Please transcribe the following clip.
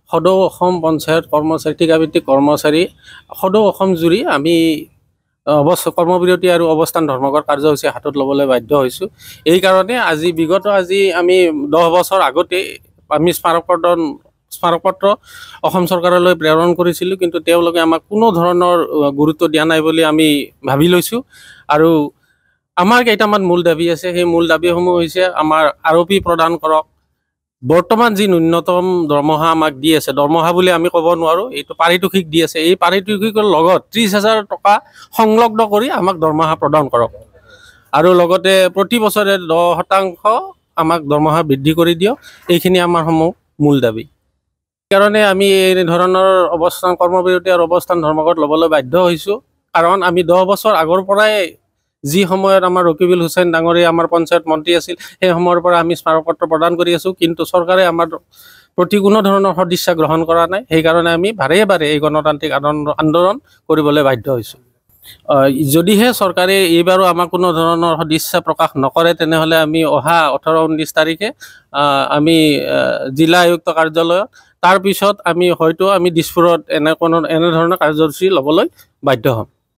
সদৌ অসম পঞ্চায়ত কৰ্মচাৰী ঠিকাভিত্তিক কৰ্মচাৰী সদৌ অসম জুৰি আমি কৰ্মবিৰতি আৰু অৱস্থান ধৰ্মঘট কাৰ্যসূচী হাতত ল'বলৈ বাধ্য হৈছোঁ। এই কাৰণে আজি আমি 10 বছৰ আগতে আমি স্মাৰকপত্ৰ অসম চৰকাৰলৈ প্ৰেৰণ কৰিছিলোঁ, কিন্তু তেওঁলোকে আমাক কোনো ধৰণৰ গুৰুত্ব দিয়া নাই বুলি আমি ভাবি লৈছোঁ। আৰু আমাৰ কেইটামান মূল দাবী আছে। সেই মূল দাবীসমূহ হৈছে আমাৰ আৰপি প্ৰদান কৰক। বৰ্তমান যি ন্যূনতম দৰমহা আমাক দি আছে, দৰমহা বুলি আমি ক'ব নোৱাৰোঁ, এইটো পাৰিতোষিক দি আছে। এই পাৰিতোষিকৰ লগত 30,000 টকা সংলগ্ন কৰি আমাক দৰমহা প্ৰদান কৰক। আৰু লগতে প্ৰতি বছৰে 10% আমাক দৰমহা বৃদ্ধি কৰি দিয়ক। এইখিনি আমাৰ মূল দাবী। সেইকাৰণে আমি এই ধৰণৰ কৰ্মবিৰতি আৰু অৱস্থান ধৰ্মঘট ল'বলৈ বাধ্য হৈছোঁ। কাৰণ আমি 10 বছৰ আগৰ পৰাই যি সময়ত আমাৰ ৰকিবুল হুছেইন ডাঙৰীয়া আমাৰ পঞ্চায়ত মন্ত্ৰী আছিল, সেই সময়ৰ পৰা আমি স্মাৰকপত্ৰ প্ৰদান কৰি আছোঁ, কিন্তু চৰকাৰে আমাৰ প্ৰতি কোনো ধৰণৰ সদিচ্ছা গ্ৰহণ কৰা নাই। সেইকাৰণে আমি বাৰে বাৰে এই গণতান্ত্ৰিক আন্দোলন কৰিবলৈ বাধ্য হৈছোঁ। যদিহে চৰকাৰে এইবাৰো আমাক কোনো ধৰণৰ সদিচ্ছা প্ৰকাশ নকৰে, তেনেহ'লে আমি অহা 18-19 তাৰিখে আমি জিলা আয়ুক্ত কাৰ্যালয়ত, তাৰপিছত আমি হয়তো দিছপুৰত এনেধৰণৰ কাৰ্যসূচী ল'বলৈ বাধ্য হ'ম।